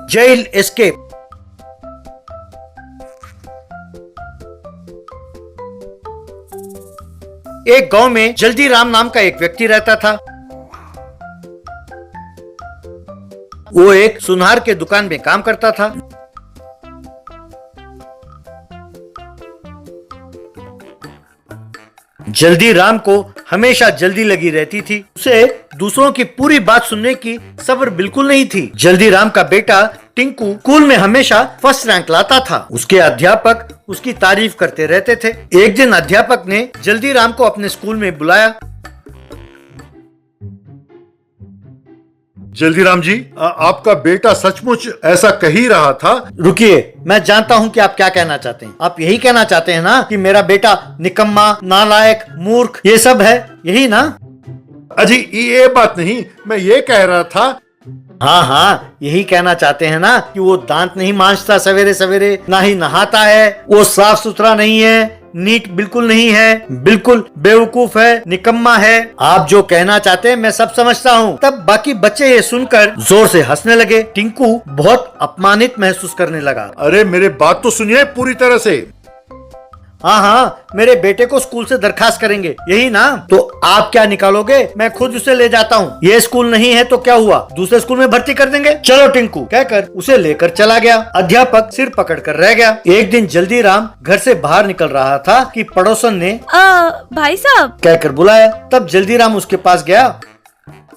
Jail escape. एक गांव में जल्दी राम नाम का एक व्यक्ति रहता था। वो एक सुनार के दुकान में काम करता था। जल्दी राम को हमेशा जल्दी लगी रहती थी। उसे दूसरों की पूरी बात सुनने की सब्र बिल्कुल नहीं थी। जल्दी राम का बेटा टिंकू स्कूल में हमेशा फर्स्ट रैंक लाता था। उसके अध्यापक उसकी तारीफ करते रहते थे। एक दिन अध्यापक ने जल्दी राम को अपने स्कूल में बुलाया। जल्दीराम जी, आपका बेटा सचमुच ऐसा कह ही रहा था। रुकिए, मैं जानता हूँ कि आप क्या कहना चाहते हैं। आप यही कहना चाहते हैं ना कि मेरा बेटा निकम्मा, नालायक, मूर्ख, ये सब है, यही ना? अजी ये बात नहीं, मैं ये कह रहा था। हाँ हाँ, यही कहना चाहते हैं ना कि वो दांत नहीं मांजता सवेरे सवेरे, ना ही नहाता है, वो साफ सुथरा नहीं है, नीट बिल्कुल नहीं है, बिल्कुल बेवकूफ है, निकम्मा है। आप जो कहना चाहते हैं मैं सब समझता हूँ। तब बाकी बच्चे ये सुनकर जोर से हंसने लगे। टिंकू बहुत अपमानित महसूस करने लगा। अरे मेरे बात तो सुनिए पूरी तरह से। हाँ हाँ, मेरे बेटे को स्कूल से दरखास्त करेंगे, यही ना? तो आप क्या निकालोगे? मैं खुद उसे ले जाता हूँ। ये स्कूल नहीं है तो क्या हुआ, दूसरे स्कूल में भर्ती कर देंगे। चलो टिंकू, कहकर उसे लेकर चला गया। अध्यापक सिर पकड़ कर रह गया। एक दिन जल्दी राम घर से बाहर निकल रहा था कि पड़ोसन ने भाई साहब कहकर बुलाया। तब जल्दी राम उसके पास गया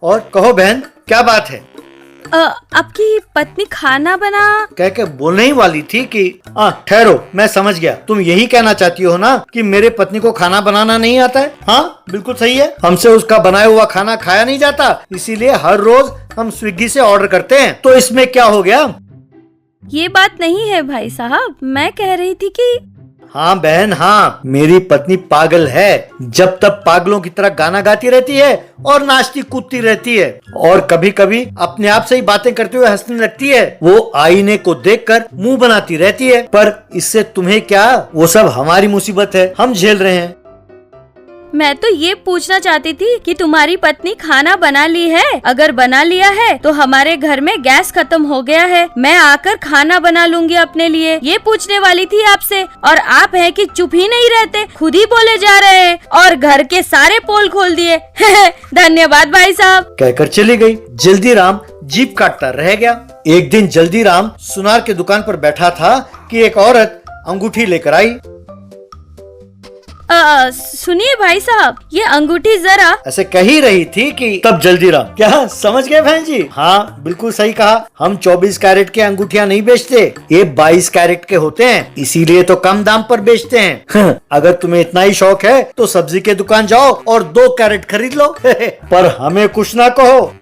और कहो बहन, क्या बात है? आपकी पत्नी खाना बना कह के बोलने ही वाली थी कि ठहरो, मैं समझ गया। तुम यही कहना चाहती हो ना कि मेरे पत्नी को खाना बनाना नहीं आता है? हाँ बिल्कुल सही है, हमसे उसका बनाया हुआ खाना खाया नहीं जाता, इसीलिए हर रोज हम स्विगी से ऑर्डर करते हैं। तो इसमें क्या हो गया? ये बात नहीं है भाई साहब, मैं कह रही थी कि हाँ बहन, हाँ, मेरी पत्नी पागल है। जब तब पागलों की तरह गाना गाती रहती है और नाचती कूदती रहती है और कभी कभी अपने आप से ही बातें करते हुए हंसने लगती है। वो आईने को देखकर मुंह बनाती रहती है। पर इससे तुम्हें क्या, वो सब हमारी मुसीबत है, हम झेल रहे हैं। मैं तो ये पूछना चाहती थी कि तुम्हारी पत्नी खाना बना ली है? अगर बना लिया है तो हमारे घर में गैस खत्म हो गया है, मैं आकर खाना बना लूंगी अपने लिए, ये पूछने वाली थी आपसे। और आप हैं कि चुप ही नहीं रहते, खुद ही बोले जा रहे हैं और घर के सारे पोल खोल दिए। धन्यवाद भाई साहब, कहकर चली गई। जल्दी राम जीप काटता रह गया। एक दिन जल्दी राम सुनार की दुकान पर बैठा था कि एक औरत अंगूठी लेकर आई। सुनिए भाई साहब, ये अंगूठी जरा। ऐसे कह ही रही थी कि तब जल्दी राम, क्या समझ गए बहन जी? हाँ बिल्कुल सही कहा, हम 24 कैरेट के अंगूठियां नहीं बेचते, ये 22 कैरेट के होते हैं, इसीलिए तो कम दाम पर बेचते हैं। अगर तुम्हें इतना ही शौक है तो सब्जी के दुकान जाओ और 2 कैरेट खरीद लो। पर हमें कुछ ना कहो।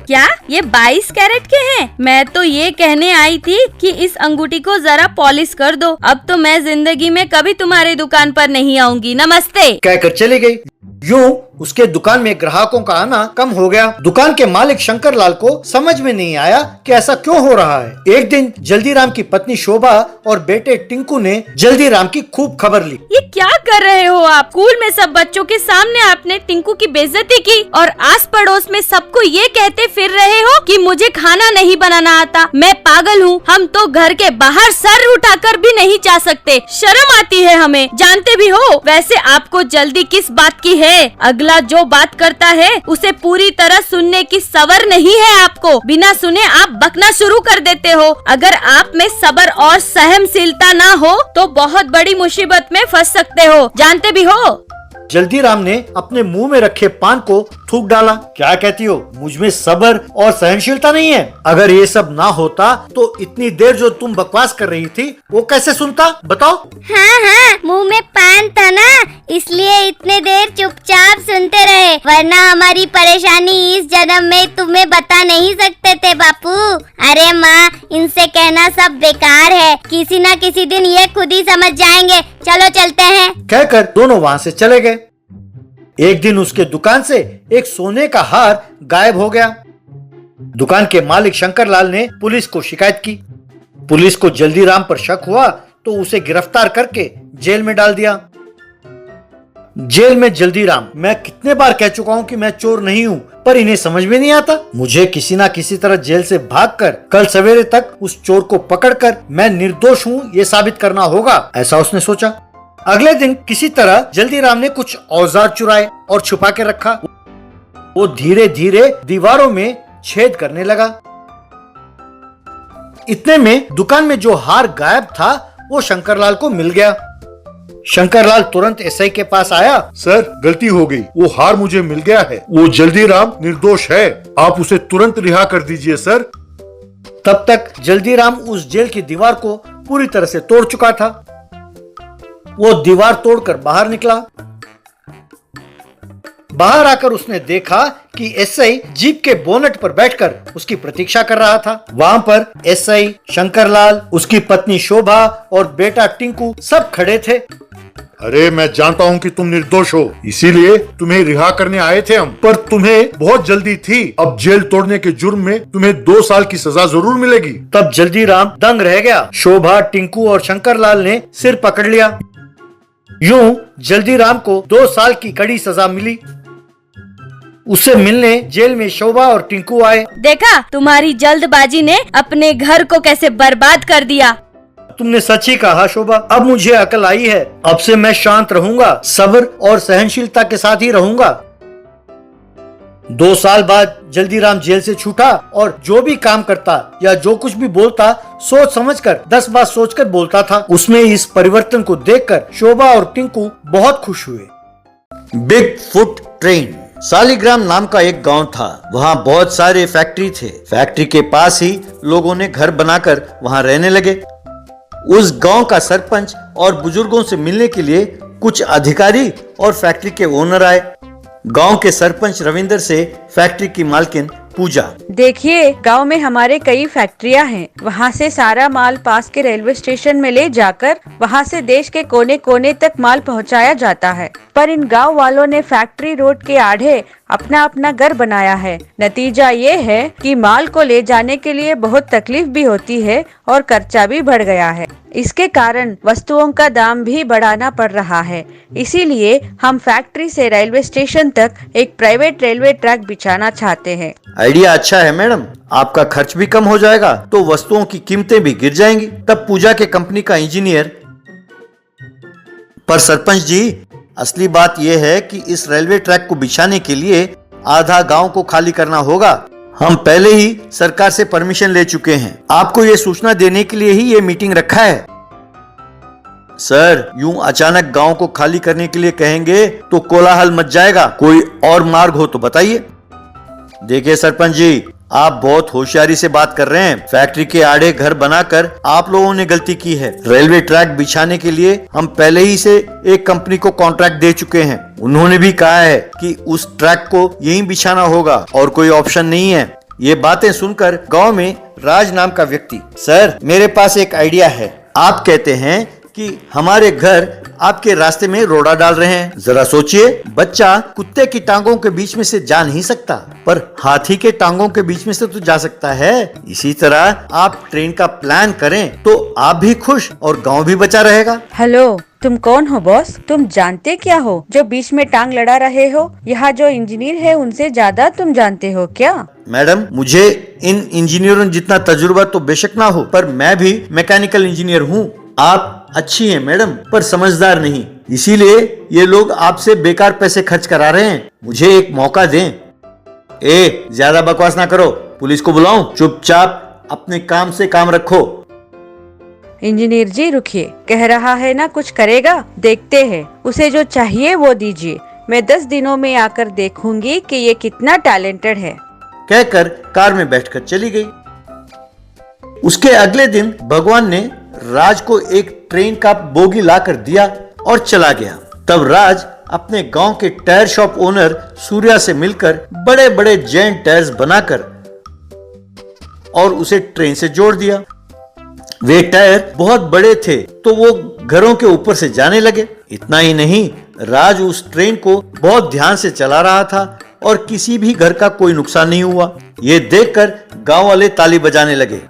क्या ये 22 कैरेट के हैं? मैं तो ये कहने आई थी कि इस अंगूठी को जरा पॉलिश कर दो, अब तो मैं जिंदगी में कभी तुम्हारी दुकान पर नहीं आऊंगी। नमस्ते, कहकर चली गई। यूं उसके दुकान में ग्राहकों का आना कम हो गया। दुकान के मालिक शंकर लाल को समझ में नहीं आया कि ऐसा क्यों हो रहा है। एक दिन जल्दी राम की पत्नी शोभा और बेटे टिंकू ने जल्दी राम की खूब खबर ली। ये क्या कर रहे हो आप? स्कूल में सब बच्चों के सामने आपने टिंकू की बेइज्जती की और आस पड़ोस में सबको ये कहते फिर रहे हो कि मुझे खाना नहीं बनाना आता, मैं पागल हूँ। हम तो घर के बाहर सर उठाकर भी नहीं जा सकते, शर्म आती है हमें, जानते भी हो। वैसे आपको जल्दी किस बात की है? अगला जो बात करता है उसे पूरी तरह सुनने की सब्र नहीं है आपको, बिना सुने आप बकना शुरू कर देते हो। अगर आप में सब्र और सहनशीलता ना हो तो बहुत बड़ी मुसीबत में फंस सकते हो, जानते भी हो। जल्दी राम ने अपने मुंह में रखे पान को थूक डाला। क्या कहती हो, मुझ में सब्र और सहनशीलता नहीं है? अगर ये सब ना होता तो इतनी देर जो तुम बकवास कर रही थी वो कैसे सुनता, बताओ? हाँ हाँ, मुंह में पान था ना, इसलिए इतने देर चुपचाप सुनते रहे, वरना हमारी परेशानी इस जन्म में तुम्हें बता नहीं सकते थे बापू। अरे माँ, इनसे कहना सब बेकार है, किसी न किसी दिन ये खुद ही समझ जाएंगे। चलो चलते हैं, कहकर दोनों वहाँ से चले गए। एक दिन उसके दुकान से एक सोने का हार गायब हो गया। दुकान के मालिक शंकर लाल ने पुलिस को शिकायत की। पुलिस को जल्दी राम पर शक हुआ तो उसे गिरफ्तार करके जेल में डाल दिया। जेल में जल्दीराम, मैं कितने बार कह चुका हूँ कि मैं चोर नहीं हूँ, पर इन्हें समझ में नहीं आता। मुझे किसी ना किसी तरह जेल से भागकर कल सवेरे तक उस चोर को पकड़कर मैं निर्दोष हूँ ये साबित करना होगा, ऐसा उसने सोचा। अगले दिन किसी तरह जल्दीराम ने कुछ औजार चुराए और छुपा के रखा। वो धीरे धीरे दीवारों में छेद करने लगा। इतने में दुकान में जो हार गायब था वो शंकरलाल को मिल गया। शंकरलाल तुरंत एसआई के पास आया। सर, गलती हो गई, वो हार मुझे मिल गया है। वो जल्दीराम निर्दोष है, आप उसे तुरंत रिहा कर दीजिए सर। तब तक जल्दीराम उस जेल की दीवार को पूरी तरह से तोड़ चुका था। वो दीवार तोड़कर बाहर निकला। बाहर आकर उसने देखा कि एसआई जीप के बोनट पर बैठकर उसकी प्रतीक्षा कर रहा था। वहां पर एसआई, शंकरलाल, उसकी पत्नी शोभा और बेटा टिंकू सब खड़े थे। अरे, मैं जानता हूँ कि तुम निर्दोष हो, इसीलिए तुम्हें रिहा करने आए थे हम, पर तुम्हें बहुत जल्दी थी। अब जेल तोड़ने के जुर्म में तुम्हें 2 साल की सजा जरूर मिलेगी। तब जल्दीराम दंग रह गया। शोभा, टिंकू और शंकरलाल ने सिर पकड़ लिया। यूं जल्दीराम को 2 साल की कड़ी सजा मिली। उससे मिलने जेल में शोभा और टिंकू आए। देखा, तुम्हारी जल्दबाजी ने अपने घर को कैसे बर्बाद कर दिया। तुमने सच ही कहा शोभा, अब मुझे अकल आई है। अब से मैं शांत रहूंगा, सब्र और सहनशीलता के साथ ही रहूंगा। 2 साल बाद जल्दीराम जेल से छूटा और जो भी काम करता या जो कुछ भी बोलता सोच समझकर 10 बार सोचकर बोलता था। उसमें इस परिवर्तन को देखकर शोभा और टिंकू बहुत खुश हुए। Big foot train. सालिग्राम नाम का एक गांव था। वहाँ बहुत सारे फैक्ट्री थे। फैक्ट्री के पास ही लोगों ने घर बनाकर वहाँ रहने लगे। उस गांव का सरपंच और बुजुर्गों से मिलने के लिए कुछ अधिकारी और फैक्ट्री के ओनर आए। गांव के सरपंच रविंदर से फैक्ट्री की मालकिन पूजा। देखिए, गांव में हमारे कई फैक्ट्रियां हैं। वहां से सारा माल पास के रेलवे स्टेशन में ले जाकर वहां से देश के कोने कोने तक माल पहुंचाया जाता है। पर इन गांव वालों ने फैक्ट्री रोड के आड़े अपना अपना घर बनाया है। नतीजा ये है कि माल को ले जाने के लिए बहुत तकलीफ भी होती है और खर्चा भी बढ़ गया है। इसके कारण वस्तुओं का दाम भी बढ़ाना पड़ रहा है। इसीलिए हम फैक्ट्री से रेलवे स्टेशन तक एक प्राइवेट रेलवे ट्रैक बिछाना चाहते हैं। आइडिया अच्छा है मैडम, आपका खर्च भी कम हो जाएगा तो वस्तुओं की कीमतें भी गिर जाएंगी। तब पूजा के कंपनी का इंजीनियर, पर सरपंच जी, असली बात यह है कि इस रेलवे ट्रैक को बिछाने के लिए आधा गांव को खाली करना होगा। हम पहले ही सरकार से परमिशन ले चुके हैं। आपको ये सूचना देने के लिए ही ये मीटिंग रखा है। सर, यूं अचानक गांव को खाली करने के लिए कहेंगे तो कोलाहल मच जाएगा। कोई और मार्ग हो तो बताइए। देखिए सरपंच जी, आप बहुत होशियारी से बात कर रहे हैं। फैक्ट्री के आड़े घर बनाकर आप लोगों ने गलती की है। रेलवे ट्रैक बिछाने के लिए हम पहले ही से एक कंपनी को कॉन्ट्रैक्ट दे चुके हैं। उन्होंने भी कहा है कि उस ट्रैक को यहीं बिछाना होगा और कोई ऑप्शन नहीं है। ये बातें सुनकर गांव में राज नाम का व्यक्ति, सर मेरे पास एक आइडिया है। आप कहते हैं कि हमारे घर आपके रास्ते में रोड़ा डाल रहे हैं। जरा सोचिए, बच्चा कुत्ते की टांगों के बीच में से जा नहीं सकता, पर हाथी के टांगों के बीच में से तो जा सकता है। इसी तरह आप ट्रेन का प्लान करें तो आप भी खुश और गांव भी बचा रहेगा। हेलो, तुम कौन हो बॉस? तुम जानते क्या हो जो बीच में टांग लड़ा रहे हो? यहाँ जो इंजीनियर है उनसे ज्यादा तुम जानते हो क्या? मैडम, मुझे इन इंजीनियरों जितना तजुर्बा तो बेशक ना हो, पर मैं भी मैकेनिकल इंजीनियर हूँ। आप अच्छी हैं मैडम, पर समझदार नहीं, इसीलिए ये लोग आपसे बेकार पैसे खर्च करा रहे हैं। मुझे एक मौका दें। ज्यादा बकवास ना करो, पुलिस को बुलाऊं? चुपचाप अपने काम से काम रखो। इंजीनियर जी रुकिए, कह रहा है ना कुछ करेगा, देखते हैं। उसे जो चाहिए वो दीजिए। मैं 10 दिनों में आकर देखूंगी कि ये कितना टैलेंटेड है। कहकर कार में बैठकर चली गई। उसके अगले दिन भगवान ने राज को एक ट्रेन का बोगी लाकर दिया और चला गया। तब राज अपने गांव के टायर शॉप ओनर सूर्या से मिलकर बड़े बड़े जेंट टायर्स बनाकर और उसे ट्रेन से जोड़ दिया। वे टायर बहुत बड़े थे तो वो घरों के ऊपर से जाने लगे। इतना ही नहीं, राज उस ट्रेन को बहुत ध्यान से चला रहा था और किसी भी घर का कोई नुकसान नहीं हुआ। ये देखकर गांव वाले ताली बजाने लगे।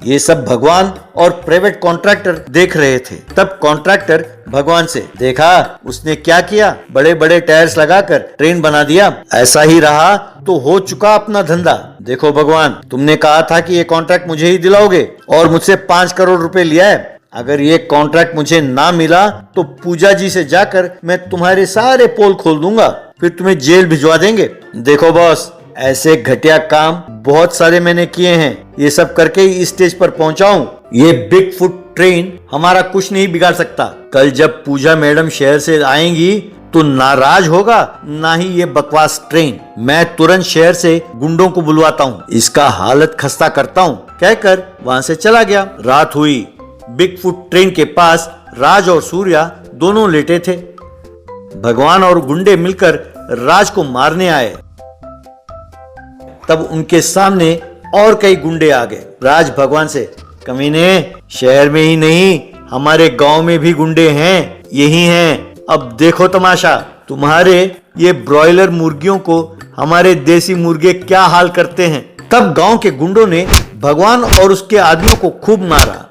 ये सब भगवान और प्राइवेट कॉन्ट्रैक्टर देख रहे थे। तब कॉन्ट्रैक्टर भगवान से, देखा उसने क्या किया, बड़े बड़े टायर्स लगाकर ट्रेन बना दिया, ऐसा ही रहा तो हो चुका अपना धंधा। देखो भगवान, तुमने कहा था कि ये कॉन्ट्रैक्ट मुझे ही दिलाओगे और मुझसे 5 करोड़ रुपए लिया है। अगर ये कॉन्ट्रैक्ट मुझे ना मिला तो पूजा जी से जाकर मैं तुम्हारे सारे पोल खोल दूंगा, फिर तुम्हें जेल भिजवा देंगे। देखो बॉस, ऐसे घटिया काम बहुत सारे मैंने किए हैं, ये सब करके ही इस स्टेज पर पहुंचा हूं। ये बिग फुट ट्रेन हमारा कुछ नहीं बिगाड़ सकता। कल जब पूजा मैडम शहर से आएंगी तो नाराज होगा ना ही ये बकवास ट्रेन। मैं तुरंत शहर से गुंडों को बुलवाता हूँ, इसका हालत खस्ता करता हूँ, कहकर वहाँ से चला गया। रात हुई। बिग फुट ट्रेन के पास राज और सूर्या दोनों लेटे थे। भगवान और गुंडे मिलकर राज को मारने आए। तब उनके सामने और कई गुंडे आ गए। राज भगवान से, कमीने, शहर में ही नहीं हमारे गांव में भी गुंडे हैं, यही हैं, अब देखो तमाशा। तुम्हारे ये ब्रॉयलर मुर्गियों को हमारे देसी मुर्गे क्या हाल करते हैं। तब गांव के गुंडों ने भगवान और उसके आदमियों को खूब मारा।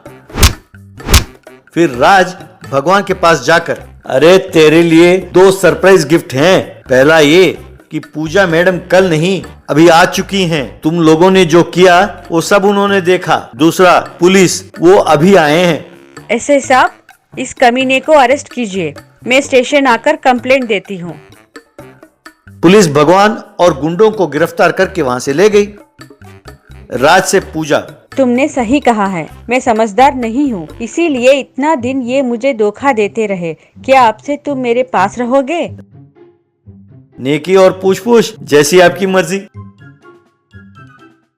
फिर राज भगवान के पास जाकर, अरे तेरे लिए 2 सरप्राइज गिफ्ट हैं। पहला ये कि पूजा मैडम कल नहीं अभी आ चुकी हैं। तुम लोगों ने जो किया वो सब उन्होंने देखा। दूसरा, पुलिस वो अभी आए हैं। एसआई साहब, इस कमीने को अरेस्ट कीजिए, मैं स्टेशन आकर कंप्लेंट देती हूँ। पुलिस भगवान और गुंडों को गिरफ्तार करके वहां से ले गई। राज से पूजा, तुमने सही कहा है, मैं समझदार नहीं हूँ, इसीलिए इतना दिन ये मुझे धोखा देते रहे। क्या आपसे तुम मेरे पास रहोगे? नेकी और पूछ पूछ, जैसी आपकी मर्जी।